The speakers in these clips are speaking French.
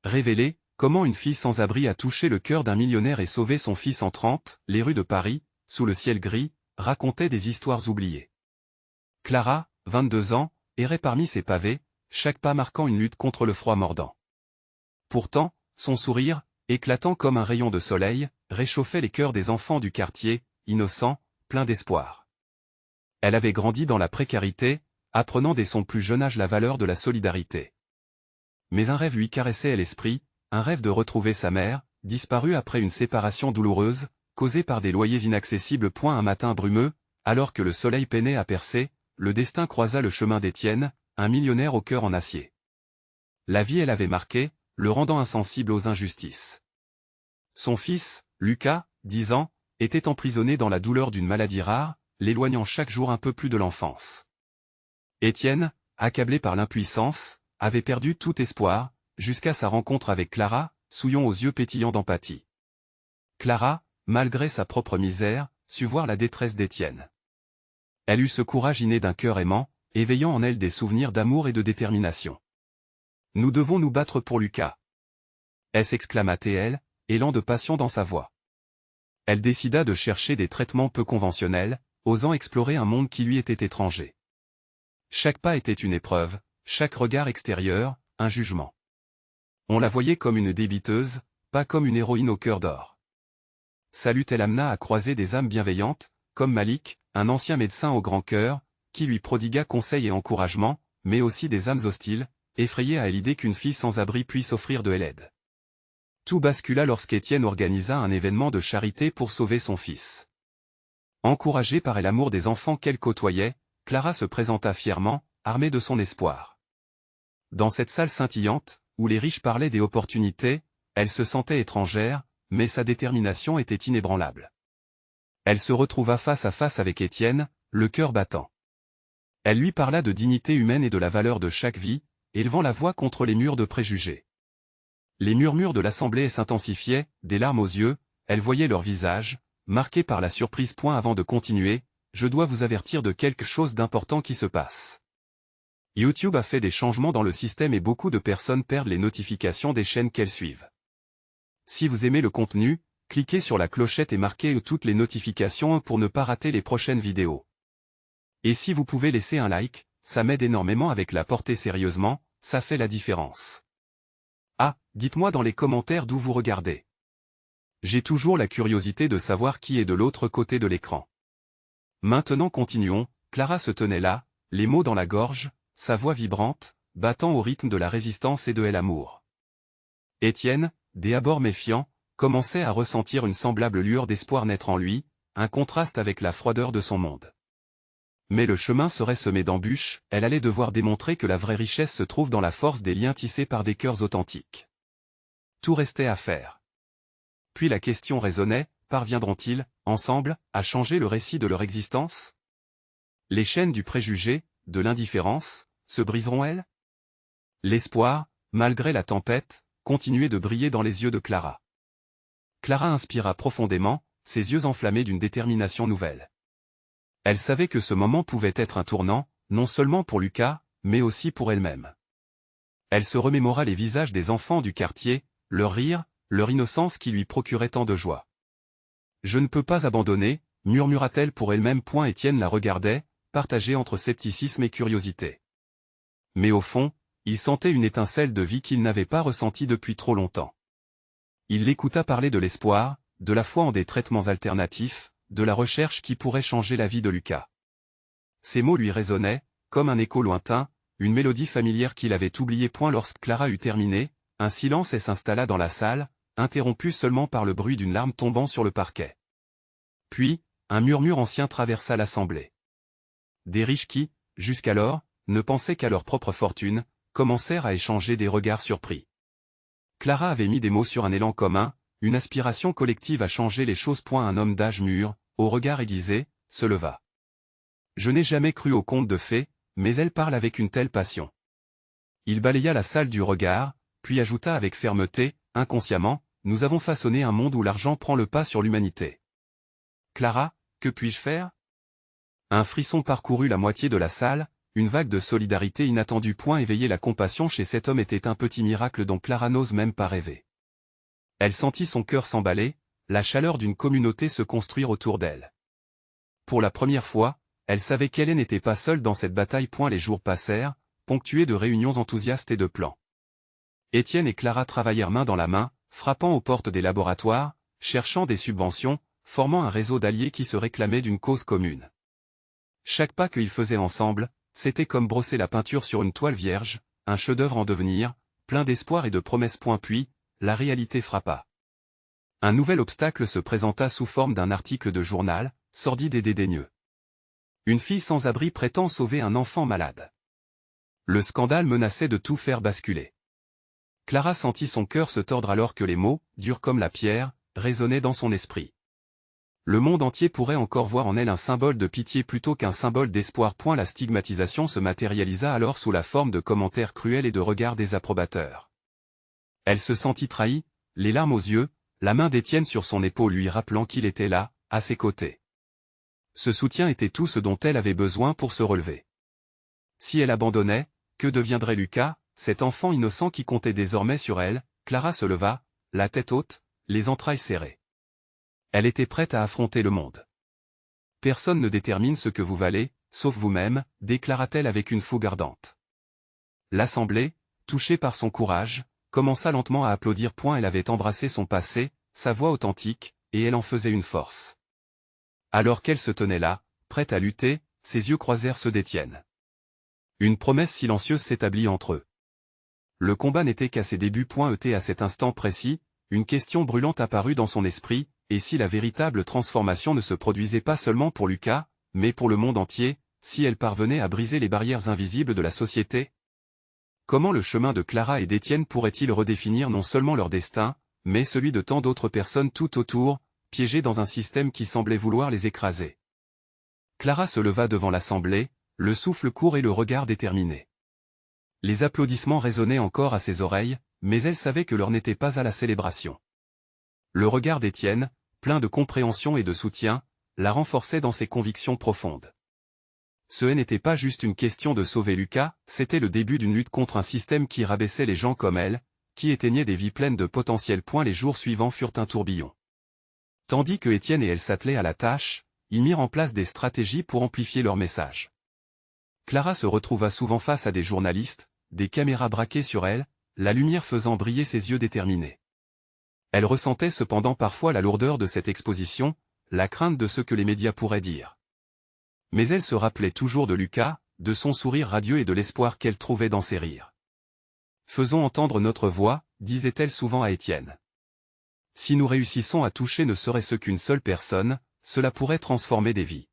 révélé, comment une fille sans abri a touché le cœur d'un millionnaire et sauvé son fils en 30, les rues de Paris, sous le ciel gris, racontaient des histoires oubliées. Clara, 22 ans, errait parmi ces pavés, chaque pas marquant une lutte contre le froid mordant. Pourtant, son sourire, éclatant comme un rayon de soleil, réchauffait les cœurs des enfants du quartier, innocents, pleins d'espoir. Elle avait grandi dans la précarité, apprenant dès son plus jeune âge la valeur de la solidarité. Mais un rêve lui caressait l'esprit, un rêve de retrouver sa mère, disparue après une séparation douloureuse, causée par des loyers inaccessibles. Un matin brumeux, alors que le soleil peinait à percer, le destin croisa le chemin d'Étienne, un millionnaire au cœur en acier. La vie l'avait marqué, le rendant insensible aux injustices. Son fils, Lucas, 10 ans, était emprisonné dans la douleur d'une maladie rare, l'éloignant chaque jour un peu plus de l'enfance. Étienne, accablé par l'impuissance, avait perdu tout espoir, jusqu'à sa rencontre avec Clara, Souillon aux yeux pétillants d'empathie. Clara, malgré sa propre misère, sut voir la détresse d'Étienne. Elle eut ce courage inné d'un cœur aimant, éveillant en elle des souvenirs d'amour et de détermination. « Nous devons nous battre pour Lucas !» s'exclama-t-elle, élan de passion dans sa voix. Elle décida de chercher des traitements peu conventionnels, osant explorer un monde qui lui était étranger. Chaque pas était une épreuve, chaque regard extérieur, un jugement. On la voyait comme une débiteuse, pas comme une héroïne au cœur d'or. Salut elle amena à croiser des âmes bienveillantes, comme Malik, un ancien médecin au grand cœur, qui lui prodigua conseils et encouragement, mais aussi des âmes hostiles, effrayées à l'idée qu'une fille sans abri puisse offrir de l'aide. Tout bascula lorsqu'Étienne organisa un événement de charité pour sauver son fils. Encouragée par l'amour des enfants qu'elle côtoyait, Clara se présenta fièrement, armée de son espoir. Dans cette salle scintillante, où les riches parlaient des opportunités, elle se sentait étrangère, mais sa détermination était inébranlable. Elle se retrouva face à face avec Étienne, le cœur battant. Elle lui parla de dignité humaine et de la valeur de chaque vie, élevant la voix contre les murs de préjugés. Les murmures de l'assemblée s'intensifiaient, des larmes aux yeux, elle voyait leur visage, marqué par la surprise. Avant de continuer, je dois vous avertir de quelque chose d'important qui se passe. YouTube a fait des changements dans le système et beaucoup de personnes perdent les notifications des chaînes qu'elles suivent. Si vous aimez le contenu, cliquez sur la clochette et marquez toutes les notifications pour ne pas rater les prochaines vidéos. Et si vous pouvez laisser un like, ça m'aide énormément avec la portée sérieusement, ça fait la différence. Ah, dites-moi dans les commentaires d'où vous regardez. J'ai toujours la curiosité de savoir qui est de l'autre côté de l'écran. Maintenant continuons, Clara se tenait là, les mots dans la gorge, sa voix vibrante, battant au rythme de la résistance et de l'amour. Étienne, dès abord méfiant, commençait à ressentir une semblable lueur d'espoir naître en lui, un contraste avec la froideur de son monde. Mais le chemin serait semé d'embûches, elle allait devoir démontrer que la vraie richesse se trouve dans la force des liens tissés par des cœurs authentiques. Tout restait à faire. Puis la question résonnait, parviendront-ils, ensemble, à changer le récit de leur existence? Les chaînes du préjugé, de l'indifférence, se briseront-elles? L'espoir, malgré la tempête, continuait de briller dans les yeux de Clara. Clara inspira profondément, ses yeux enflammés d'une détermination nouvelle. Elle savait que ce moment pouvait être un tournant, non seulement pour Lucas, mais aussi pour elle-même. Elle se remémora les visages des enfants du quartier, leur rire, leur innocence qui lui procurait tant de joie. « Je ne peux pas abandonner », murmura-t-elle pour elle-même. Étienne la regardait, partagé entre scepticisme et curiosité. Mais au fond, il sentait une étincelle de vie qu'il n'avait pas ressentie depuis trop longtemps. Il l'écouta parler de l'espoir, de la foi en des traitements alternatifs, de la recherche qui pourrait changer la vie de Lucas. Ces mots lui résonnaient, comme un écho lointain, une mélodie familière qu'il avait oubliée. Lorsque Clara eut terminé, un silence s'installa dans la salle, interrompu seulement par le bruit d'une larme tombant sur le parquet. Puis, un murmure ancien traversa l'assemblée. Des riches qui, jusqu'alors, ne pensaient qu'à leur propre fortune, commencèrent à échanger des regards surpris. Clara avait mis des mots sur un élan commun, une aspiration collective à changer les choses. Un homme d'âge mûr, au regard aiguisé, se leva. « Je n'ai jamais cru aux contes de fées, mais elle parle avec une telle passion. » Il balaya la salle du regard, puis ajouta avec fermeté, inconsciemment, « Nous avons façonné un monde où l'argent prend le pas sur l'humanité. » Clara, que puis-je faire? Un frisson parcourut la moitié de la salle, une vague de solidarité inattendue. Éveiller la compassion chez cet homme était un petit miracle dont Clara n'ose même pas rêver. Elle sentit son cœur s'emballer, la chaleur d'une communauté se construire autour d'elle. Pour la première fois, elle savait qu'elle n'était pas seule dans cette bataille. Les jours passèrent, ponctués de réunions enthousiastes et de plans. Étienne et Clara travaillèrent main dans la main, frappant aux portes des laboratoires, cherchant des subventions, formant un réseau d'alliés qui se réclamaient d'une cause commune. Chaque pas qu'ils faisaient ensemble, c'était comme brosser la peinture sur une toile vierge, un chef-d'œuvre en devenir, plein d'espoir et de promesses. Puis, la réalité frappa. Un nouvel obstacle se présenta sous forme d'un article de journal, sordide et dédaigneux. Une fille sans abri prétend sauver un enfant malade. Le scandale menaçait de tout faire basculer. Clara sentit son cœur se tordre alors que les mots, durs comme la pierre, résonnaient dans son esprit. Le monde entier pourrait encore voir en elle un symbole de pitié plutôt qu'un symbole d'espoir. La stigmatisation se matérialisa alors sous la forme de commentaires cruels et de regards désapprobateurs. Elle se sentit trahie, les larmes aux yeux, la main d'Étienne sur son épaule lui rappelant qu'il était là, à ses côtés. Ce soutien était tout ce dont elle avait besoin pour se relever. Si elle abandonnait, que deviendrait Lucas, cet enfant innocent qui comptait désormais sur elle? Clara se leva, la tête haute, les entrailles serrées. Elle était prête à affronter le monde. Personne ne détermine ce que vous valez, sauf vous-même, déclara-t-elle avec une fougue ardente. L'assemblée, touchée par son courage, commença lentement à applaudir. Elle avait embrassé son passé, sa voix authentique, et elle en faisait une force. Alors qu'elle se tenait là, prête à lutter, ses yeux croisèrent ceux d'Étienne. Une promesse silencieuse s'établit entre eux. Le combat n'était qu'à ses débuts. À cet instant précis, une question brûlante apparut dans son esprit, et si la véritable transformation ne se produisait pas seulement pour Lucas, mais pour le monde entier, si elle parvenait à briser les barrières invisibles de la société? Comment le chemin de Clara et d'Étienne pourrait-il redéfinir non seulement leur destin, mais celui de tant d'autres personnes tout autour, piégées dans un système qui semblait vouloir les écraser? Clara se leva devant l'assemblée, le souffle court et le regard déterminé. Les applaudissements résonnaient encore à ses oreilles, mais elle savait que l'heure n'était pas à la célébration. Le regard d'Étienne, plein de compréhension et de soutien, la renforçait dans ses convictions profondes. Ce n'était pas juste une question de sauver Lucas, c'était le début d'une lutte contre un système qui rabaissait les gens comme elle, qui éteignait des vies pleines de potentiel. Les jours suivants furent un tourbillon. Tandis que Étienne et elle s'attelaient à la tâche, ils mirent en place des stratégies pour amplifier leur message. Clara se retrouva souvent face à des journalistes, des caméras braquées sur elle, la lumière faisant briller ses yeux déterminés. Elle ressentait cependant parfois la lourdeur de cette exposition, la crainte de ce que les médias pourraient dire. Mais elle se rappelait toujours de Lucas, de son sourire radieux et de l'espoir qu'elle trouvait dans ses rires. « Faisons entendre notre voix », disait-elle souvent à Étienne. « Si nous réussissons à toucher ne serait-ce qu'une seule personne, cela pourrait transformer des vies. »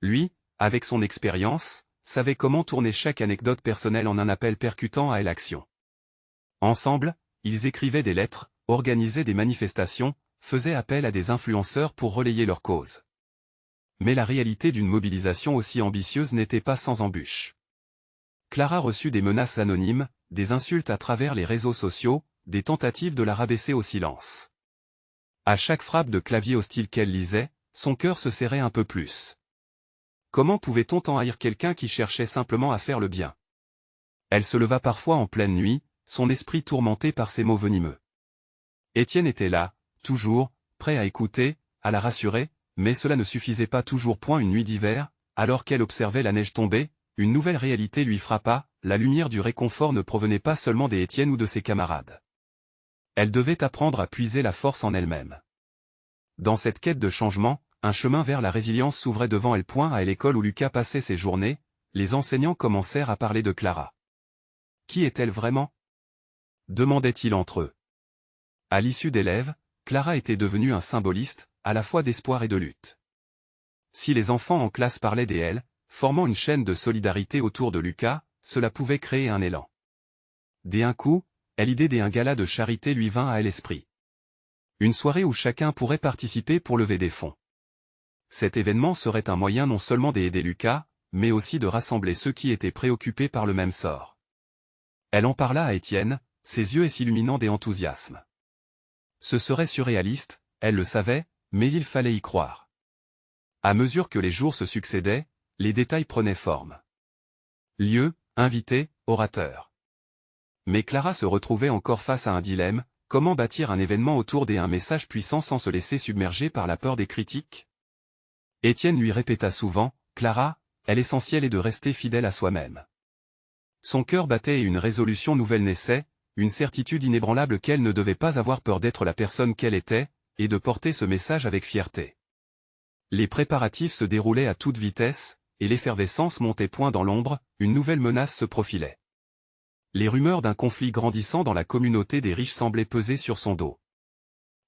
Lui, avec son expérience, savait comment tourner chaque anecdote personnelle en un appel percutant à l'action. Ensemble, ils écrivaient des lettres, organisaient des manifestations, faisaient appel à des influenceurs pour relayer leur cause. Mais la réalité d'une mobilisation aussi ambitieuse n'était pas sans embûches. Clara reçut des menaces anonymes, des insultes à travers les réseaux sociaux, des tentatives de la rabaisser au silence. À chaque frappe de clavier hostile qu'elle lisait, son cœur se serrait un peu plus. Comment pouvait-on tant haïr quelqu'un qui cherchait simplement à faire le bien? Elle se leva parfois en pleine nuit, son esprit tourmenté par ces mots venimeux. Étienne était là, toujours, prêt à écouter, à la rassurer, mais cela ne suffisait pas toujours. Une nuit d'hiver, alors qu'elle observait la neige tomber, une nouvelle réalité lui frappa, la lumière du réconfort ne provenait pas seulement d'Étienne ou de ses camarades. Elle devait apprendre à puiser la force en elle-même. Dans cette quête de changement, un chemin vers la résilience s'ouvrait devant elle. À l'école où Lucas passait ses journées, les enseignants commencèrent à parler de Clara. Qui est-elle vraiment? Demandaient-ils entre eux. À l'issue d'élèves, Clara était devenue un symboliste, à la fois d'espoir et de lutte. Si les enfants en classe parlaient d'elle, formant une chaîne de solidarité autour de Lucas, cela pouvait créer un élan. D'un coup, l'idée d'un gala de charité lui vint à l'esprit. Une soirée où chacun pourrait participer pour lever des fonds. Cet événement serait un moyen non seulement d'aider Lucas, mais aussi de rassembler ceux qui étaient préoccupés par le même sort. Elle en parla à Étienne, ses yeux s'illuminant d'enthousiasme. Ce serait surréaliste, elle le savait, mais il fallait y croire. À mesure que les jours se succédaient, les détails prenaient forme. Lieu, invité, orateur. Mais Clara se retrouvait encore face à un dilemme, comment bâtir un événement autour d'un message puissant sans se laisser submerger par la peur des critiques? Étienne lui répéta souvent, Clara, l'essentiel est de rester fidèle à soi-même. Son cœur battait et une résolution nouvelle naissait, une certitude inébranlable qu'elle ne devait pas avoir peur d'être la personne qu'elle était, et de porter ce message avec fierté. Les préparatifs se déroulaient à toute vitesse, et l'effervescence montait point dans l'ombre, une nouvelle menace se profilait. Les rumeurs d'un conflit grandissant dans la communauté des riches semblaient peser sur son dos.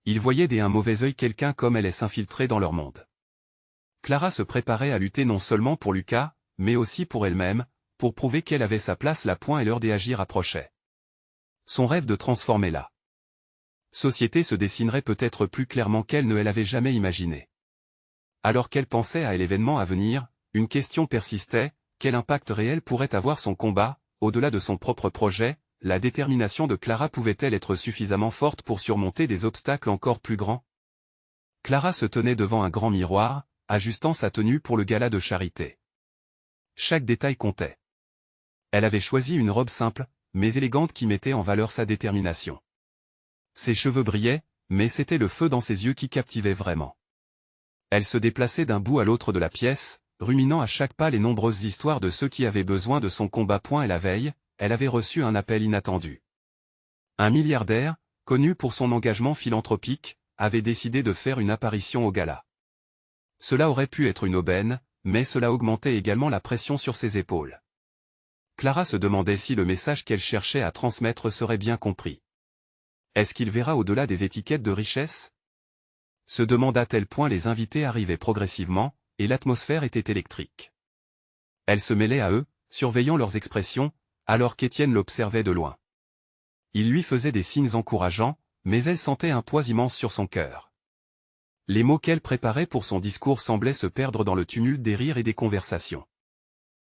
Il voyait d'un mauvais œil quelqu'un comme elle s'infiltrer dans leur monde. Clara se préparait à lutter non seulement pour Lucas, mais aussi pour elle-même, pour prouver qu'elle avait sa place là point et l'heure d'agir approchait. Son rêve de transformer la société se dessinerait peut-être plus clairement qu'elle ne l'avait jamais imaginé. Alors qu'elle pensait à l'événement à venir, une question persistait, quel impact réel pourrait avoir son combat, au-delà de son propre projet, la détermination de Clara pouvait-elle être suffisamment forte pour surmonter des obstacles encore plus grands? Clara se tenait devant un grand miroir, ajustant sa tenue pour le gala de charité. Chaque détail comptait. Elle avait choisi une robe simple, mais élégante qui mettait en valeur sa détermination. Ses cheveux brillaient, mais c'était le feu dans ses yeux qui captivait vraiment. Elle se déplaçait d'un bout à l'autre de la pièce, ruminant à chaque pas les nombreuses histoires de ceux qui avaient besoin de son combat. Et la veille, elle avait reçu un appel inattendu. Un milliardaire, connu pour son engagement philanthropique, avait décidé de faire une apparition au gala. Cela aurait pu être une aubaine, mais cela augmentait également la pression sur ses épaules. Clara se demandait si le message qu'elle cherchait à transmettre serait bien compris. Est-ce qu'il verra au-delà des étiquettes de richesse? Se demanda à tel point les invités arrivaient progressivement, et l'atmosphère était électrique. Elle se mêlait à eux, surveillant leurs expressions, alors qu'Étienne l'observait de loin. Il lui faisait des signes encourageants, mais elle sentait un poids immense sur son cœur. Les mots qu'elle préparait pour son discours semblaient se perdre dans le tumulte des rires et des conversations.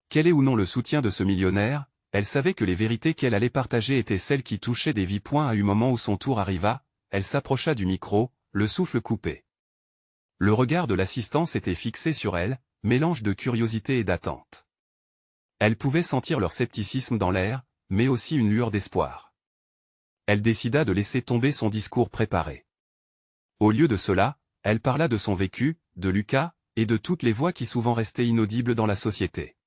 Quel est ou non le soutien de ce millionnaire, elle savait que les vérités qu'elle allait partager étaient celles qui touchaient des vies. À un moment où son tour arriva, elle s'approcha du micro, le souffle coupé. Le regard de l'assistance était fixé sur elle, mélange de curiosité et d'attente. Elle pouvait sentir leur scepticisme dans l'air, mais aussi une lueur d'espoir. Elle décida de laisser tomber son discours préparé. Au lieu de cela, elle parla de son vécu, de Lucas, et de toutes les voix qui souvent restaient inaudibles dans la société.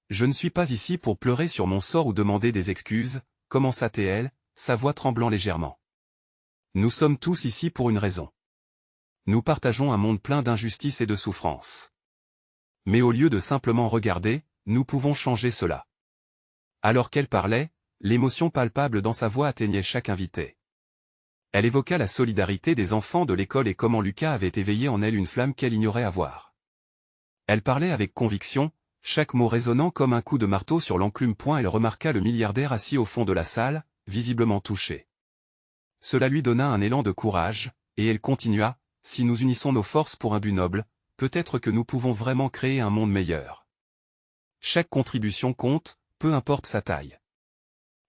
Je ne suis pas ici pour pleurer sur mon sort ou demander des excuses, commença-t-elle, sa voix tremblant légèrement. Nous sommes tous ici pour une raison. Nous partageons un monde plein d'injustice et de souffrance. Mais au lieu de simplement regarder, nous pouvons changer cela. Alors qu'elle parlait, l'émotion palpable dans sa voix atteignait chaque invité. Elle évoqua la solidarité des enfants de l'école et comment Lucas avait éveillé en elle une flamme qu'elle ignorait avoir. Elle parlait avec conviction, chaque mot résonnant comme un coup de marteau sur l'enclume. Elle remarqua le milliardaire assis au fond de la salle, visiblement touché. Cela lui donna un élan de courage, et elle continua, si nous unissons nos forces pour un but noble, peut-être que nous pouvons vraiment créer un monde meilleur. Chaque contribution compte, peu importe sa taille.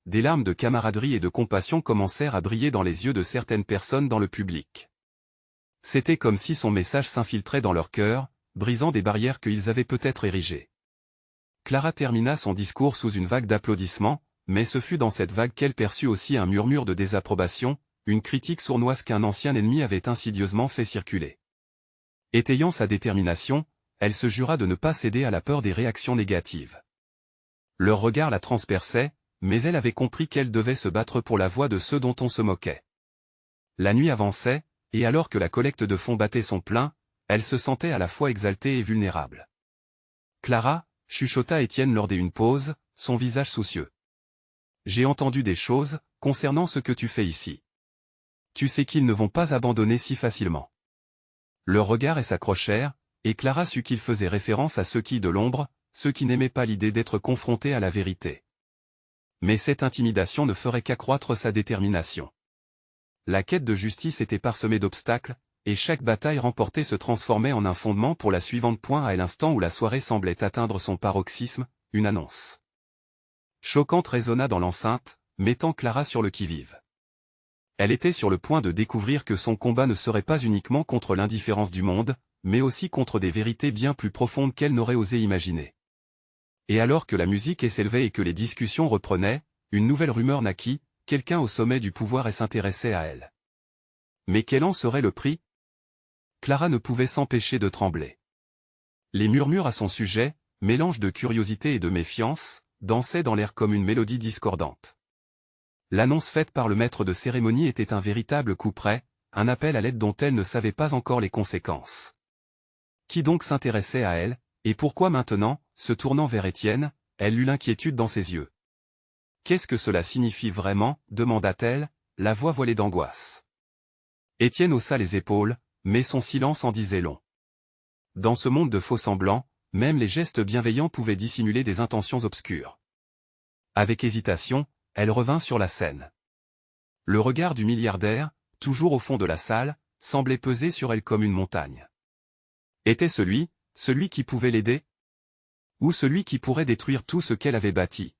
Des larmes de camaraderie et de compassion commencèrent à briller dans les yeux de certaines personnes dans le public. C'était comme si son message s'infiltrait dans leur cœur, brisant des barrières qu'ils avaient peut-être érigées. Clara termina son discours sous une vague d'applaudissements, mais ce fut dans cette vague qu'elle perçut aussi un murmure de désapprobation, une critique sournoise qu'un ancien ennemi avait insidieusement fait circuler. Étayant sa détermination, elle se jura de ne pas céder à la peur des réactions négatives. Leur regard la transperçait, mais elle avait compris qu'elle devait se battre pour la voix de ceux dont on se moquait. La nuit avançait, et alors que la collecte de fonds battait son plein, elle se sentait à la fois exaltée et vulnérable. Clara, chuchota Étienne lors d'une pause, son visage soucieux. J'ai entendu des choses, concernant ce que tu fais ici. Tu sais qu'ils ne vont pas abandonner si facilement. Leurs regards s'accrochèrent, et Clara sut qu'ils faisaient référence à ceux qui de l'ombre, ceux qui n'aimaient pas l'idée d'être confrontés à la vérité. Mais cette intimidation ne ferait qu'accroître sa détermination. La quête de justice était parsemée d'obstacles, et chaque bataille remportée se transformait en un fondement pour la suivante. À l'instant où la soirée semblait atteindre son paroxysme, une annonce choquante résonna dans l'enceinte, mettant Clara sur le qui-vive. Elle était sur le point de découvrir que son combat ne serait pas uniquement contre l'indifférence du monde, mais aussi contre des vérités bien plus profondes qu'elle n'aurait osé imaginer. Et alors que la musique s'élevait et que les discussions reprenaient, une nouvelle rumeur naquit, quelqu'un au sommet du pouvoir s'intéressait à elle. Mais quel en serait le prix? Clara ne pouvait s'empêcher de trembler. Les murmures à son sujet, mélange de curiosité et de méfiance, dansaient dans l'air comme une mélodie discordante. L'annonce faite par le maître de cérémonie était un véritable coup près, un appel à l'aide dont elle ne savait pas encore les conséquences. Qui donc s'intéressait à elle, et pourquoi maintenant, se tournant vers Étienne, elle eut l'inquiétude dans ses yeux. « Qu'est-ce que cela signifie vraiment » demanda-t-elle, la voix voilée d'angoisse. Étienne haussa les épaules, mais son silence en disait long. Dans ce monde de faux-semblants, même les gestes bienveillants pouvaient dissimuler des intentions obscures. Avec hésitation, elle revint sur la scène. Le regard du milliardaire, toujours au fond de la salle, semblait peser sur elle comme une montagne. Était celui qui pouvait l'aider? Ou celui qui pourrait détruire tout ce qu'elle avait bâti?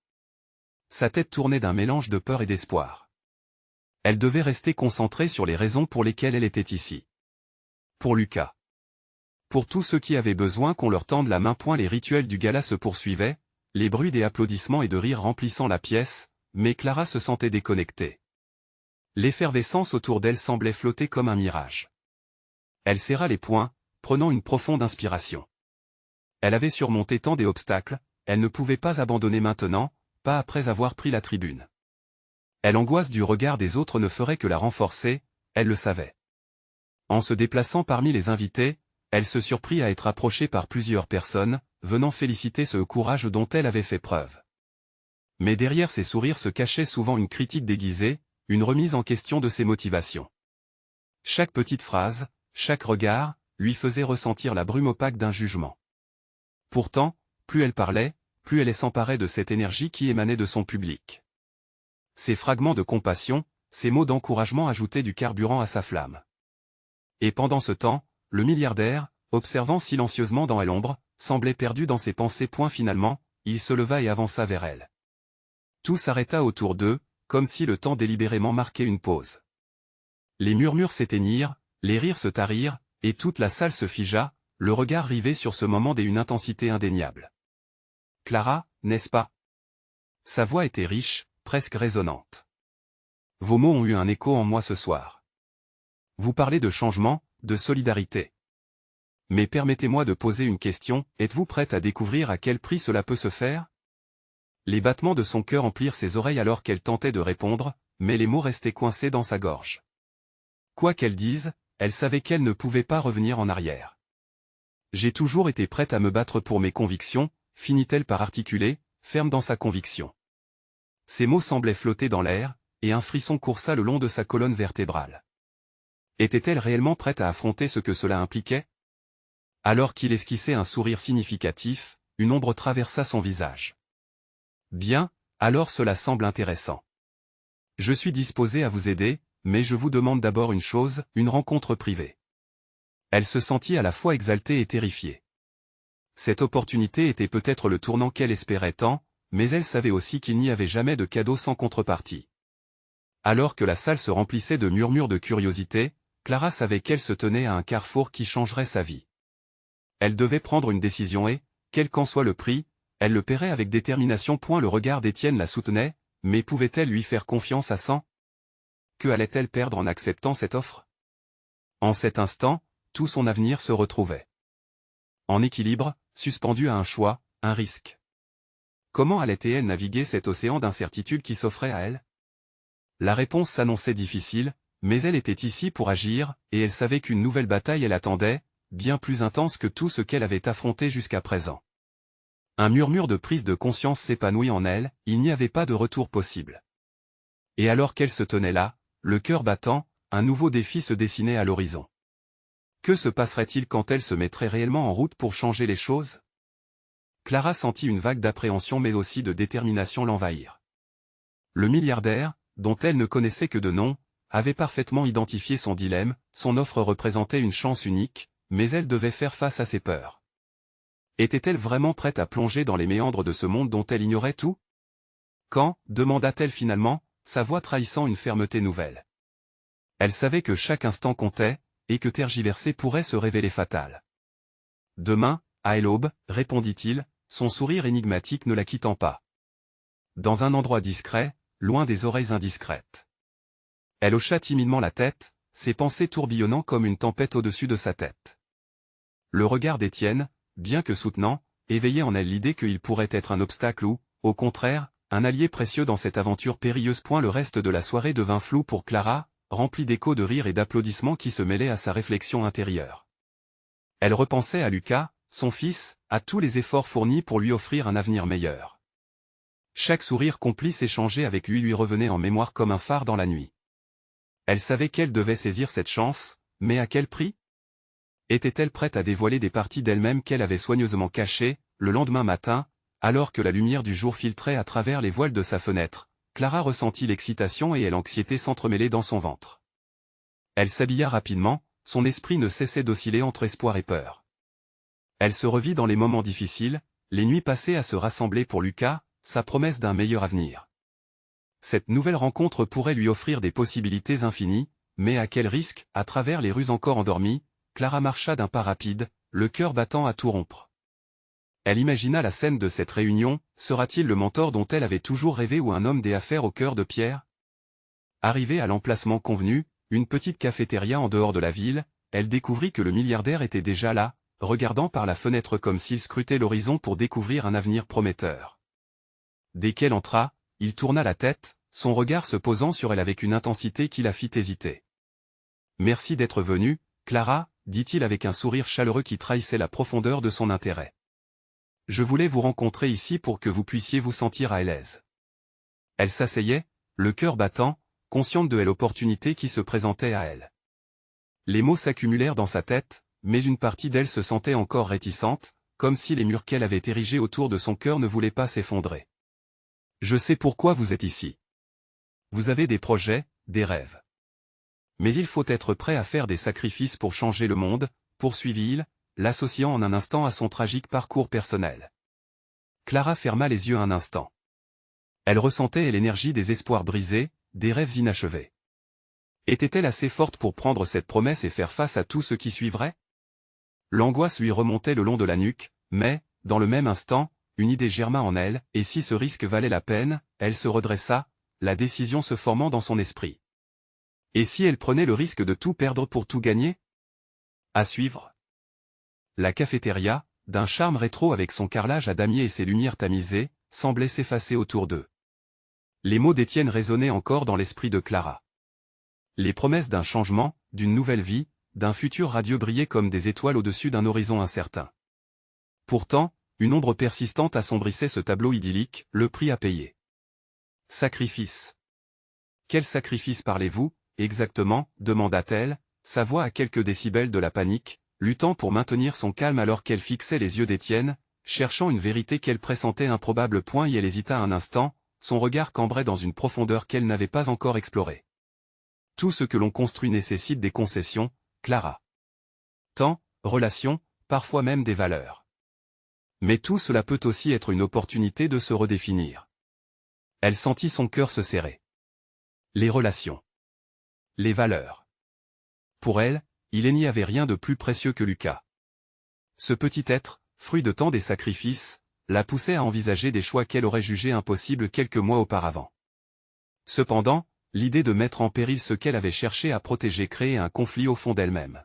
Sa tête tournait d'un mélange de peur et d'espoir. Elle devait rester concentrée sur les raisons pour lesquelles elle était ici. Pour Lucas. Pour tous ceux qui avaient besoin qu'on leur tende la main. Les rituels du gala se poursuivaient, les bruits des applaudissements et de rires remplissant la pièce, mais Clara se sentait déconnectée. L'effervescence autour d'elle semblait flotter comme un mirage. Elle serra les poings, prenant une profonde inspiration. Elle avait surmonté tant d'obstacles, elle ne pouvait pas abandonner maintenant, pas après avoir pris la tribune. L'angoisse du regard des autres ne ferait que la renforcer, elle le savait. En se déplaçant parmi les invités, elle se surprit à être approchée par plusieurs personnes, venant féliciter ce courage dont elle avait fait preuve. Mais derrière ces sourires se cachait souvent une critique déguisée, une remise en question de ses motivations. Chaque petite phrase, chaque regard, lui faisait ressentir la brume opaque d'un jugement. Pourtant, plus elle parlait, plus elle s'emparait de cette énergie qui émanait de son public. Ces fragments de compassion, ces mots d'encouragement ajoutaient du carburant à sa flamme. Et pendant ce temps, le milliardaire, observant silencieusement dans l'ombre, semblait perdu dans ses pensées. Finalement, il se leva et avança vers elle. Tout s'arrêta autour d'eux, comme si le temps délibérément marquait une pause. Les murmures s'éteignirent, les rires se tarirent, et toute la salle se figea, le regard rivé sur ce moment d'une intensité indéniable. « Clara, n'est-ce pas » Sa voix était riche, presque résonnante. « Vos mots ont eu un écho en moi ce soir. Vous parlez de changement, de solidarité. Mais permettez-moi de poser une question, êtes-vous prête à découvrir à quel prix cela peut se faire » Les battements de son cœur emplirent ses oreilles alors qu'elle tentait de répondre, mais les mots restaient coincés dans sa gorge. Quoi qu'elle dise, elle savait qu'elle ne pouvait pas revenir en arrière. « J'ai toujours été prête à me battre pour mes convictions », finit-elle par articuler, ferme dans sa conviction. Ces mots semblaient flotter dans l'air, et un frisson coursa le long de sa colonne vertébrale. Était-elle réellement prête à affronter ce que cela impliquait? Alors qu'il esquissait un sourire significatif, une ombre traversa son visage. Bien, alors cela semble intéressant. Je suis disposé à vous aider, mais je vous demande d'abord une chose, une rencontre privée. Elle se sentit à la fois exaltée et terrifiée. Cette opportunité était peut-être le tournant qu'elle espérait tant, mais elle savait aussi qu'il n'y avait jamais de cadeau sans contrepartie. Alors que la salle se remplissait de murmures de curiosité, Clara savait qu'elle se tenait à un carrefour qui changerait sa vie. Elle devait prendre une décision et, quel qu'en soit le prix, elle le paierait avec détermination. Le regard d'Étienne la soutenait, mais pouvait-elle lui faire confiance à 100? Que allait-elle perdre en acceptant cette offre? En cet instant, tout son avenir se retrouvait en équilibre, suspendu à un choix, un risque. Comment allait-elle naviguer cet océan d'incertitude qui s'offrait à elle? La réponse s'annonçait difficile, mais elle était ici pour agir, et elle savait qu'une nouvelle bataille l'attendait, bien plus intense que tout ce qu'elle avait affronté jusqu'à présent. Un murmure de prise de conscience s'épanouit en elle, il n'y avait pas de retour possible. Et alors qu'elle se tenait là, le cœur battant, un nouveau défi se dessinait à l'horizon. Que se passerait-il quand elle se mettrait réellement en route pour changer les choses? Clara sentit une vague d'appréhension mais aussi de détermination l'envahir. Le milliardaire, dont elle ne connaissait que de nom, avait parfaitement identifié son dilemme, son offre représentait une chance unique, mais elle devait faire face à ses peurs. Était-elle vraiment prête à plonger dans les méandres de ce monde dont elle ignorait tout? Quand, demanda-t-elle finalement, sa voix trahissant une fermeté nouvelle. Elle savait que chaque instant comptait, et que tergiverser pourrait se révéler fatal. Demain, à l'aube, répondit-il, son sourire énigmatique ne la quittant pas. Dans un endroit discret, loin des oreilles indiscrètes. Elle hocha timidement la tête, ses pensées tourbillonnant comme une tempête au-dessus de sa tête. Le regard d'Étienne, bien que soutenant, éveillait en elle l'idée qu'il pourrait être un obstacle ou, au contraire, un allié précieux dans cette aventure périlleuse. Le reste de la soirée devint flou pour Clara, rempli d'échos de rires et d'applaudissements qui se mêlaient à sa réflexion intérieure. Elle repensait à Lucas, son fils, à tous les efforts fournis pour lui offrir un avenir meilleur. Chaque sourire complice échangé avec lui revenait en mémoire comme un phare dans la nuit. Elle savait qu'elle devait saisir cette chance, mais à quel prix? Était-elle prête à dévoiler des parties d'elle-même qu'elle avait soigneusement cachées? Le lendemain matin, alors que la lumière du jour filtrait à travers les voiles de sa fenêtre, Clara ressentit l'excitation et l'anxiété s'entremêler dans son ventre. Elle s'habilla rapidement, son esprit ne cessait d'osciller entre espoir et peur. Elle se revit dans les moments difficiles, les nuits passées à se rassembler pour Lucas, sa promesse d'un meilleur avenir. Cette nouvelle rencontre pourrait lui offrir des possibilités infinies, mais à quel risque? À travers les rues encore endormies, Clara marcha d'un pas rapide, le cœur battant à tout rompre. Elle imagina la scène de cette réunion, sera-t-il le mentor dont elle avait toujours rêvé ou un homme des affaires au cœur de pierre? Arrivée à l'emplacement convenu, une petite cafétéria en dehors de la ville, elle découvrit que le milliardaire était déjà là, regardant par la fenêtre comme s'il scrutait l'horizon pour découvrir un avenir prometteur. Dès qu'elle entra, il tourna la tête, son regard se posant sur elle avec une intensité qui la fit hésiter. « Merci d'être venue, Clara », dit-il avec un sourire chaleureux qui trahissait la profondeur de son intérêt. « Je voulais vous rencontrer ici pour que vous puissiez vous sentir à l'aise. » Elle s'asseyait, le cœur battant, consciente de l'opportunité qui se présentait à elle. Les mots s'accumulèrent dans sa tête, mais une partie d'elle se sentait encore réticente, comme si les murs qu'elle avait érigés autour de son cœur ne voulaient pas s'effondrer. « Je sais pourquoi vous êtes ici. Vous avez des projets, des rêves. Mais il faut être prêt à faire des sacrifices pour changer le monde, poursuivit-il, l'associant en un instant à son tragique parcours personnel. Clara ferma les yeux un instant. Elle ressentait l'énergie des espoirs brisés, des rêves inachevés. Était-elle assez forte pour prendre cette promesse et faire face à tout ce qui suivrait? L'angoisse lui remontait le long de la nuque, mais, dans le même instant, une idée germa en elle, et si ce risque valait la peine, elle se redressa, la décision se formant dans son esprit. Et si elle prenait le risque de tout perdre pour tout gagner? À suivre. La cafétéria, d'un charme rétro avec son carrelage à damier et ses lumières tamisées, semblait s'effacer autour d'eux. Les mots d'Étienne résonnaient encore dans l'esprit de Clara. Les promesses d'un changement, d'une nouvelle vie, d'un futur radieux brillaient comme des étoiles au-dessus d'un horizon incertain. Pourtant, une ombre persistante assombrissait ce tableau idyllique, le prix à payer. Sacrifice. Quel sacrifice parlez-vous, exactement, demanda-t-elle, sa voix à quelques décibels de la panique, luttant pour maintenir son calme alors qu'elle fixait les yeux d'Étienne, cherchant une vérité qu'elle pressentait improbable. Et elle hésita un instant, son regard cambrait dans une profondeur qu'elle n'avait pas encore explorée. Tout ce que l'on construit nécessite des concessions, Clara. Temps, relations, parfois même des valeurs. Mais tout cela peut aussi être une opportunité de se redéfinir. Elle sentit son cœur se serrer. Les relations. Les valeurs. Pour elle, il n'y avait rien de plus précieux que Lucas. Ce petit être, fruit de tant des sacrifices, la poussait à envisager des choix qu'elle aurait jugés impossibles quelques mois auparavant. Cependant, l'idée de mettre en péril ce qu'elle avait cherché à protéger créait un conflit au fond d'elle-même.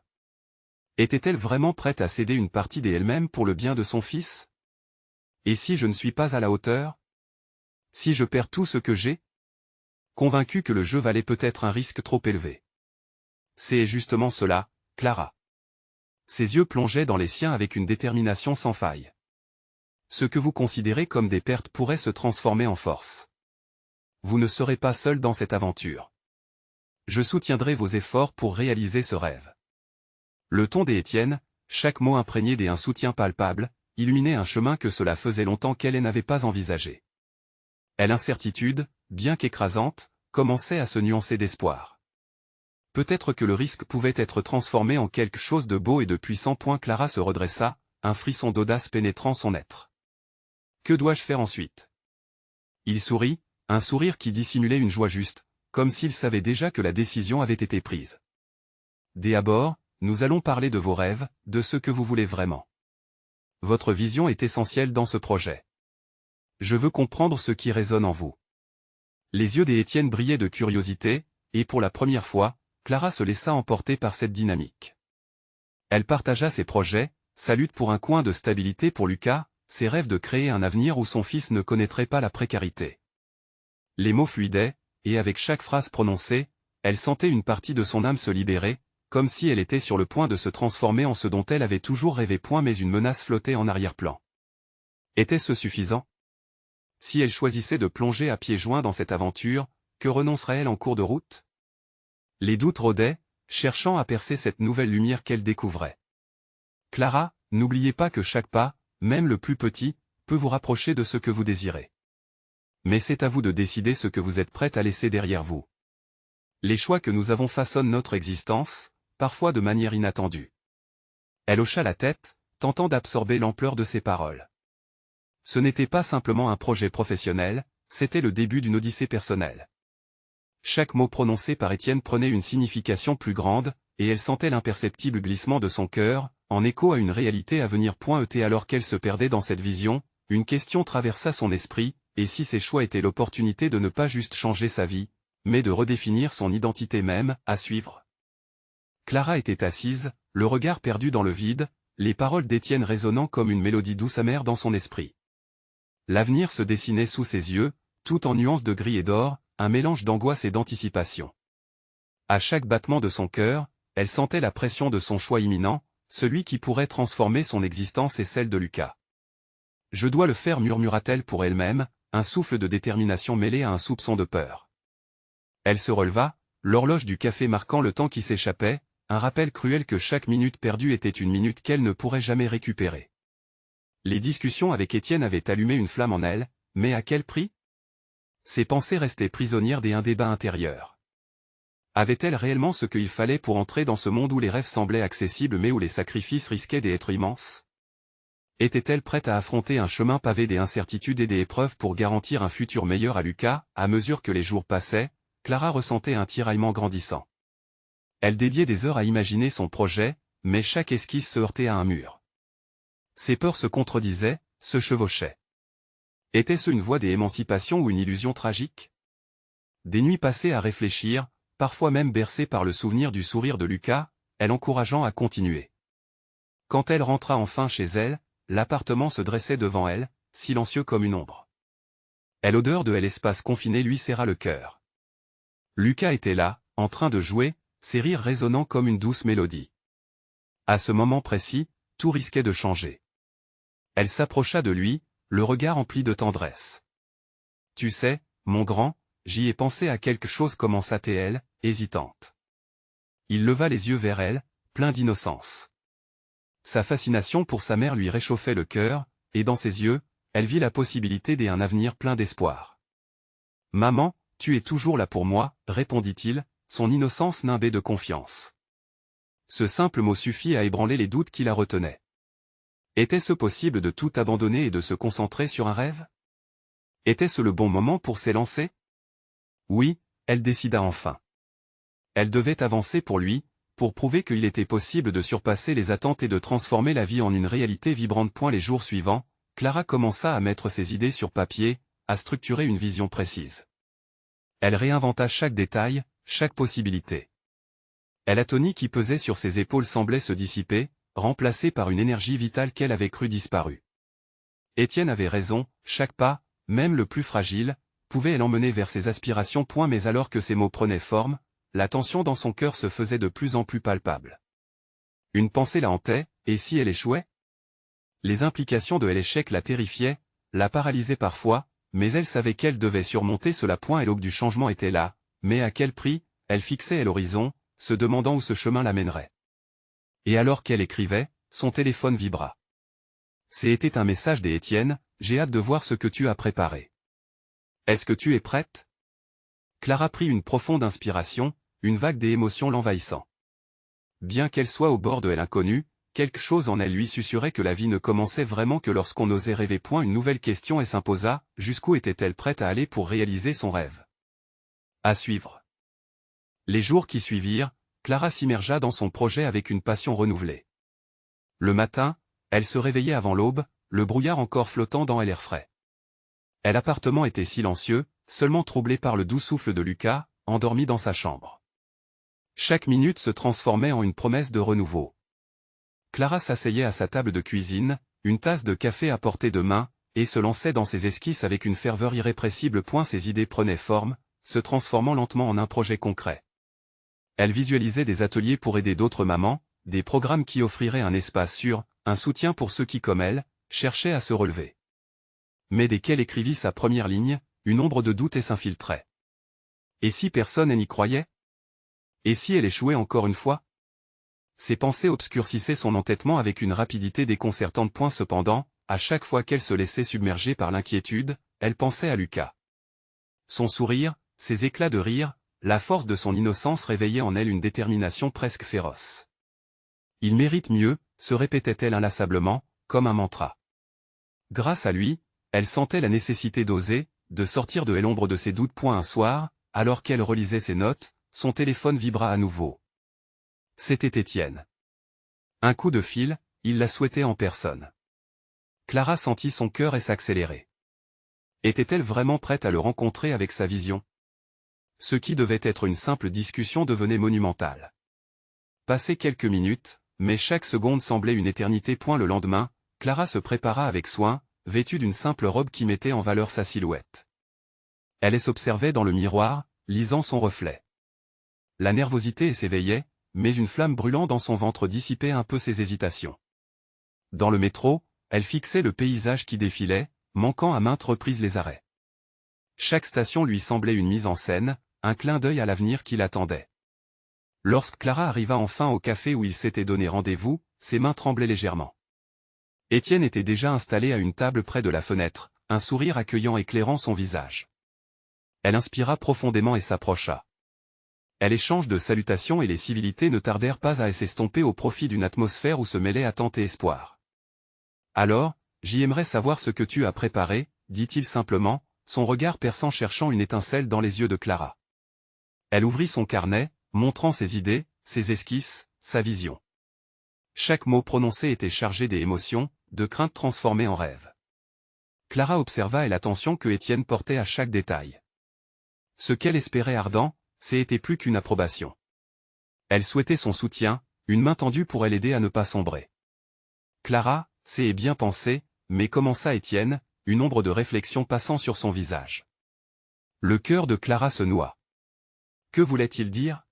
Était-elle vraiment prête à céder une partie d'elle-même pour le bien de son fils? Et si je ne suis pas à la hauteur? Si je perds tout ce que j'ai? Convaincue que le jeu valait peut-être un risque trop élevé. C'est justement cela, Clara. Ses yeux plongeaient dans les siens avec une détermination sans faille. Ce que vous considérez comme des pertes pourrait se transformer en force. Vous ne serez pas seul dans cette aventure. Je soutiendrai vos efforts pour réaliser ce rêve. Le ton d'Étienne, chaque mot imprégné d'un soutien palpable, illuminait un chemin que cela faisait longtemps qu'elle n'avait pas envisagé. L'incertitude, bien qu'écrasante, commençait à se nuancer d'espoir. Peut-être que le risque pouvait être transformé en quelque chose de beau et de puissant. Clara se redressa, un frisson d'audace pénétrant son être. Que dois-je faire ensuite? Il sourit, un sourire qui dissimulait une joie juste, comme s'il savait déjà que la décision avait été prise. D'abord, nous allons parler de vos rêves, de ce que vous voulez vraiment. votre vision est essentielle dans ce projet. Je veux comprendre ce qui résonne en vous. Les yeux d'Étienne brillaient de curiosité, et pour la première fois, Clara se laissa emporter par cette dynamique. Elle partagea ses projets, sa lutte pour un coin de stabilité pour Lucas, ses rêves de créer un avenir où son fils ne connaîtrait pas la précarité. Les mots fluidaient, et avec chaque phrase prononcée, elle sentait une partie de son âme se libérer, comme si elle était sur le point de se transformer en ce dont elle avait toujours rêvé. Mais une menace flottait en arrière-plan. Était-ce suffisant? Si elle choisissait de plonger à pieds joints dans cette aventure, que renoncerait-elle en cours de route? Les doutes rôdaient, cherchant à percer cette nouvelle lumière qu'elle découvrait. Clara, n'oubliez pas que chaque pas, même le plus petit, peut vous rapprocher de ce que vous désirez. Mais c'est à vous de décider ce que vous êtes prête à laisser derrière vous. Les choix que nous avons façonnent notre existence, parfois de manière inattendue. Elle hocha la tête, tentant d'absorber l'ampleur de ses paroles. Ce n'était pas simplement un projet professionnel, c'était le début d'une odyssée personnelle. Chaque mot prononcé par Étienne prenait une signification plus grande, et elle sentait l'imperceptible glissement de son cœur, en écho à une réalité à venir. Alors qu'elle se perdait dans cette vision, une question traversa son esprit, et si ses choix étaient l'opportunité de ne pas juste changer sa vie, mais de redéfinir son identité même, à suivre. Clara était assise, le regard perdu dans le vide, les paroles d'Étienne résonnant comme une mélodie douce amère dans son esprit. L'avenir se dessinait sous ses yeux, tout en nuances de gris et d'or, un mélange d'angoisse et d'anticipation. À chaque battement de son cœur, elle sentait la pression de son choix imminent, celui qui pourrait transformer son existence et celle de Lucas. Je dois le faire, murmura-t-elle pour elle-même, un souffle de détermination mêlé à un soupçon de peur. Elle se releva, l'horloge du café marquant le temps qui s'échappait, un rappel cruel que chaque minute perdue était une minute qu'elle ne pourrait jamais récupérer. Les discussions avec Étienne avaient allumé une flamme en elle, mais à quel prix? Ses pensées restaient prisonnières d'un débat intérieur. Avait-elle réellement ce qu'il fallait pour entrer dans ce monde où les rêves semblaient accessibles mais où les sacrifices risquaient d'être immenses? Était-elle prête à affronter un chemin pavé des incertitudes et des épreuves pour garantir un futur meilleur à Lucas? À mesure que les jours passaient, Clara ressentait un tiraillement grandissant. Elle dédiait des heures à imaginer son projet, mais chaque esquisse se heurtait à un mur. Ses peurs se contredisaient, se chevauchaient. Était-ce une voie d'émancipation ou une illusion tragique? Des nuits passées à réfléchir, parfois même bercée par le souvenir du sourire de Lucas, elle encourageant à continuer. Quand elle rentra enfin chez elle, l'appartement se dressait devant elle, silencieux comme une ombre. L'odeur de l'espace confiné lui serra le cœur. Lucas était là, en train de jouer, ses rires résonnant comme une douce mélodie. À ce moment précis, tout risquait de changer. Elle s'approcha de lui, le regard empli de tendresse. « Tu sais, mon grand, j'y ai pensé à quelque chose, commença-t-elle, hésitante. Il leva les yeux vers elle, plein d'innocence. Sa fascination pour sa mère lui réchauffait le cœur, et dans ses yeux, elle vit la possibilité d'un avenir plein d'espoir. « Maman, tu es toujours là pour moi, répondit-il, son innocence nimbée de confiance. Ce simple mot suffit à ébranler les doutes qui la retenaient. Était-ce possible de tout abandonner et de se concentrer sur un rêve? Était-ce le bon moment pour s'élancer? Oui, elle décida enfin. Elle devait avancer pour lui, pour prouver qu'il était possible de surpasser les attentes et de transformer la vie en une réalité vibrante. Les jours suivants, Clara commença à mettre ses idées sur papier, à structurer une vision précise. Elle réinventa chaque détail, chaque possibilité. L'atonie qui pesait sur ses épaules semblait se dissiper, remplacée par une énergie vitale qu'elle avait cru disparue. Étienne avait raison, chaque pas, même le plus fragile, pouvait l'emmener vers ses aspirations. Mais alors que ces mots prenaient forme, la tension dans son cœur se faisait de plus en plus palpable. Une pensée la hantait, et si elle échouait? Les implications de l'échec la terrifiaient, la paralysaient parfois, mais elle savait qu'elle devait surmonter cela. Et l'aube du changement était là, mais à quel prix? Elle fixait l'horizon, se demandant où ce chemin l'amènerait. Et alors qu'elle écrivait, son téléphone vibra. C'était un message d'Étienne, « J'ai hâte de voir ce que tu as préparé. Est-ce que tu es prête ?» Clara prit une profonde inspiration, une vague d'émotions l'envahissant. Bien qu'elle soit au bord de l'inconnu, quelque chose en elle lui susurrait que la vie ne commençait vraiment que lorsqu'on osait rêver. Une nouvelle question s'imposa, jusqu'où était-elle prête à aller pour réaliser son rêve? À suivre. Les jours qui suivirent, Clara s'immergea dans son projet avec une passion renouvelée. Le matin, Elle se réveillait avant l'aube, le brouillard encore flottant dans l'air frais. L'appartement était silencieux, seulement troublé par le doux souffle de Lucas, endormi dans sa chambre. Chaque minute se transformait en une promesse de renouveau. Clara s'asseyait à sa table de cuisine, une tasse de café à portée de main, et se lançait dans ses esquisses avec une ferveur irrépressible. Ses idées prenaient forme, se transformant lentement en un projet concret. Elle visualisait des ateliers pour aider d'autres mamans, des programmes qui offriraient un espace sûr, un soutien pour ceux qui, comme elle, cherchaient à se relever. Mais dès qu'elle écrivit sa première ligne, une ombre de doute s'infiltrait. Et si personne n'y croyait? Et si elle échouait encore une fois? Ces pensées obscurcissaient son entêtement avec une rapidité déconcertante. Cependant, à chaque fois qu'elle se laissait submerger par l'inquiétude, elle pensait à Lucas. Son sourire, ses éclats de rire, la force de son innocence réveillaient en elle une détermination presque féroce. Il mérite mieux, se répétait-elle inlassablement, comme un mantra. Grâce à lui, elle sentait la nécessité d'oser, de sortir de l'ombre de ses doutes. Un soir, alors qu'elle relisait ses notes, son téléphone vibra à nouveau. C'était Étienne. Un coup de fil, il la souhaitait en personne. Clara sentit son cœur s'accélérer. Était-elle vraiment prête à le rencontrer avec sa vision? Ce qui devait être une simple discussion devenait monumental. Passaient quelques minutes, mais chaque seconde semblait une éternité. Le lendemain, Clara se prépara avec soin, vêtue d'une simple robe qui mettait en valeur sa silhouette. Elle s'observait dans le miroir, lisant son reflet. La nervosité s'éveillait, mais une flamme brûlant dans son ventre dissipait un peu ses hésitations. Dans le métro, elle fixait le paysage qui défilait, manquant à maintes reprises les arrêts. Chaque station lui semblait une mise en scène, un clin d'œil à l'avenir qui l'attendait. Lorsque Clara arriva enfin au café où il s'était donné rendez-vous, ses mains tremblaient légèrement. Étienne était déjà installé à une table près de la fenêtre, un sourire accueillant éclairant son visage. Elle inspira profondément et s'approcha. L'échange de salutations et les civilités ne tardèrent pas à s'estomper au profit d'une atmosphère où se mêlaient attente et espoir. « Alors, j'aimerais savoir ce que tu as préparé, » dit-il simplement, son regard perçant cherchant une étincelle dans les yeux de Clara. Elle ouvrit son carnet, montrant ses idées, ses esquisses, sa vision. Chaque mot prononcé était chargé d'émotions, de craintes transformées en rêves. Clara observa l'attention que Étienne portait à chaque détail. Ce qu'elle espérait ardent, c'était plus qu'une approbation. Elle souhaitait son soutien, une main tendue pour l'aider à ne pas sombrer. Clara, c'est bien pensé, mais commença Étienne, une ombre de réflexion passant sur son visage. Le cœur de Clara se noua. Que voulait-il dire?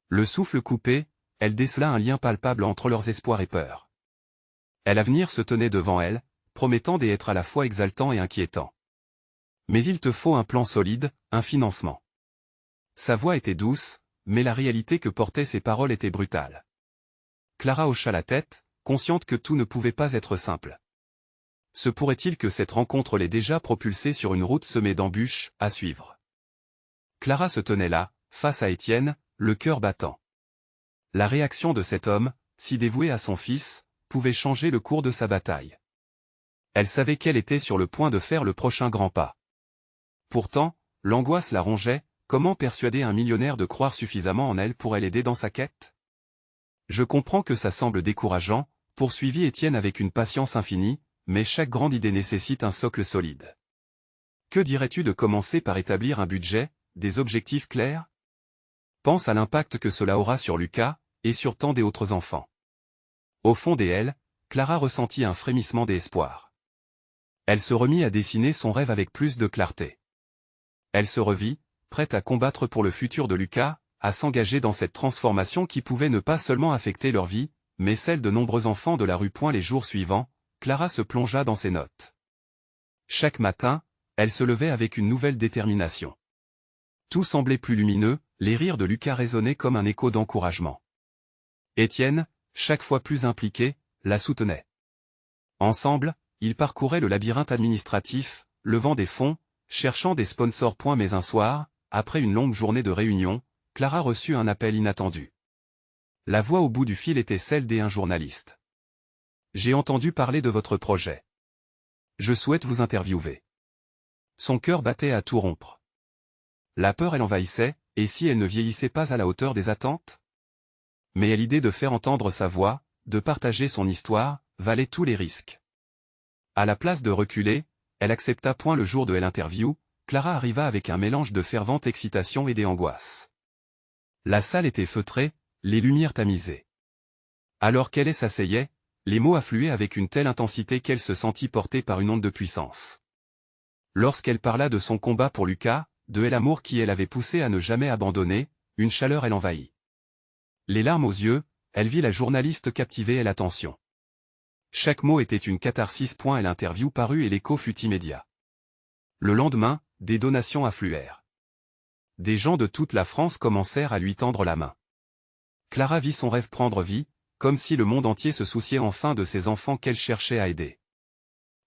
Le souffle coupé, elle décela un lien palpable entre leurs espoirs et peurs. L'avenir se tenait devant elle, promettant d'être à la fois exaltant et inquiétant. Mais il te faut un plan solide, un financement. Sa voix était douce, mais la réalité que portaient ses paroles était brutale. Clara hocha la tête, consciente que tout ne pouvait pas être simple. Se pourrait-il que cette rencontre l'ait déjà propulsée sur une route semée d'embûches, à suivre? Clara se tenait là, face à Étienne, le cœur battant. La réaction de cet homme, si dévoué à son fils, pouvait changer le cours de sa bataille. Elle savait qu'elle était sur le point de faire le prochain grand pas. Pourtant, l'angoisse la rongeait. Comment persuader un millionnaire de croire suffisamment en elle pour l'aider dans sa quête? Je comprends que ça semble décourageant, poursuivit Étienne avec une patience infinie, mais chaque grande idée nécessite un socle solide. Que dirais-tu de commencer par établir un budget, des objectifs clairs? Pense à l'impact que cela aura sur Lucas, et sur tant d'autres enfants. Au fond d'elle, Clara ressentit un frémissement d'espoir. Elle se remit à dessiner son rêve avec plus de clarté. Elle se revit, prête à combattre pour le futur de Lucas, à s'engager dans cette transformation qui pouvait ne pas seulement affecter leur vie, mais celle de nombreux enfants de la rue. Les jours suivants, Clara se plongea dans ses notes. Chaque matin, elle se levait avec une nouvelle détermination. Tout semblait plus lumineux, les rires de Lucas résonnaient comme un écho d'encouragement. Étienne, chaque fois plus impliqué, la soutenait. Ensemble, ils parcouraient le labyrinthe administratif, levant des fonds, cherchant des sponsors. Mais un soir, après une longue journée de réunion, Clara reçut un appel inattendu. La voix au bout du fil était celle d'un journaliste. « J'ai entendu parler de votre projet. Je souhaite vous interviewer. » Son cœur battait à tout rompre. La peur l'envahissait, et si elle ne vieillissait pas à la hauteur des attentes? Mais l'idée de faire entendre sa voix, de partager son histoire, valait tous les risques. À la place de reculer, elle accepta point le jour de l'interview. Clara arriva avec un mélange de fervente excitation et d'angoisse. La salle était feutrée, les lumières tamisées. Alors qu'elle s'asseyait, les mots affluaient avec une telle intensité qu'elle se sentit portée par une onde de puissance. Lorsqu'elle parla de son combat pour Lucas, de l'amour qui elle avait poussé à ne jamais abandonner, une chaleur elle envahit. Les larmes aux yeux, elle vit la journaliste captiver et l'attention. Chaque mot était une catharsis. L'interview parut et l'écho fut immédiat. Le lendemain, des donations affluèrent. Des gens de toute la France commencèrent à lui tendre la main. Clara vit son rêve prendre vie, comme si le monde entier se souciait enfin de ses enfants qu'elle cherchait à aider.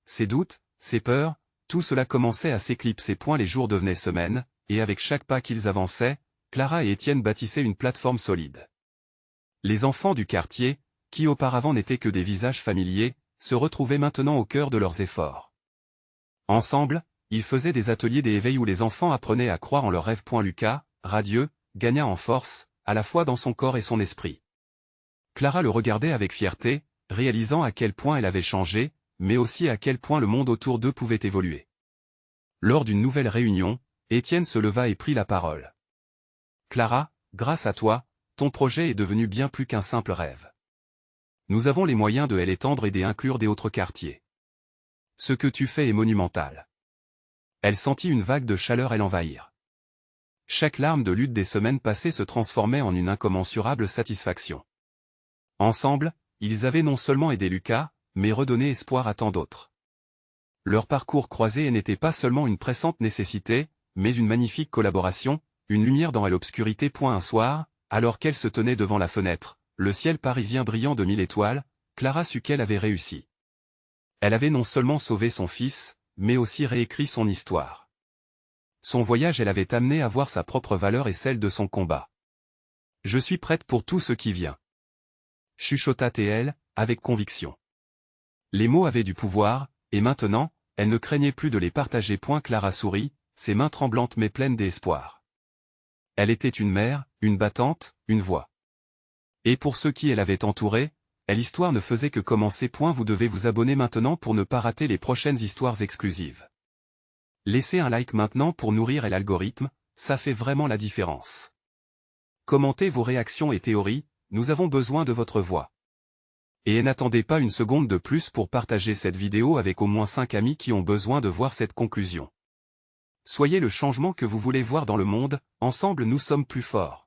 Ses doutes, ses peurs, tout cela commençait à s'éclipser. Les jours devenaient semaines, et avec chaque pas qu'ils avançaient, Clara et Étienne bâtissaient une plateforme solide. Les enfants du quartier, qui auparavant n'étaient que des visages familiers, se retrouvaient maintenant au cœur de leurs efforts. Ensemble, ils faisaient des ateliers d'éveil où les enfants apprenaient à croire en leurs rêves. Lucas, radieux, gagna en force, à la fois dans son corps et son esprit. Clara le regardait avec fierté, réalisant à quel point elle avait changé, mais aussi à quel point le monde autour d'eux pouvait évoluer. Lors d'une nouvelle réunion, Étienne se leva et prit la parole. « Clara, grâce à toi, ton projet est devenu bien plus qu'un simple rêve. Nous avons les moyens de l'étendre et d'inclure des autres quartiers. Ce que tu fais est monumental. » Elle sentit une vague de chaleur l'envahir. Chaque larme de lutte des semaines passées se transformait en une incommensurable satisfaction. Ensemble, ils avaient non seulement aidé Lucas, mais redonné espoir à tant d'autres. Leur parcours croisé n'était pas seulement une pressante nécessité, mais une magnifique collaboration, une lumière dans l'obscurité. Un soir, alors qu'elle se tenait devant la fenêtre, le ciel parisien brillant de 1000 étoiles, Clara sut qu'elle avait réussi. Elle avait non seulement sauvé son fils, mais aussi réécrit son histoire. Son voyage l'avait amené à voir sa propre valeur et celle de son combat. « Je suis prête pour tout ce qui vient. » chuchota-t-elle, avec conviction. Les mots avaient du pouvoir, et maintenant, elle ne craignait plus de les partager. Clara sourit, ses mains tremblantes mais pleines d'espoir. Elle était une mère, une battante, une voix. Et pour ceux qui l'avaient entourée, l'histoire ne faisait que commencer. Vous devez vous abonner maintenant pour ne pas rater les prochaines histoires exclusives. Laissez un like maintenant pour nourrir l'algorithme, ça fait vraiment la différence. Commentez vos réactions et théories, nous avons besoin de votre voix. Et n'attendez pas une seconde de plus pour partager cette vidéo avec au moins 5 amis qui ont besoin de voir cette conclusion. Soyez le changement que vous voulez voir dans le monde, ensemble nous sommes plus forts.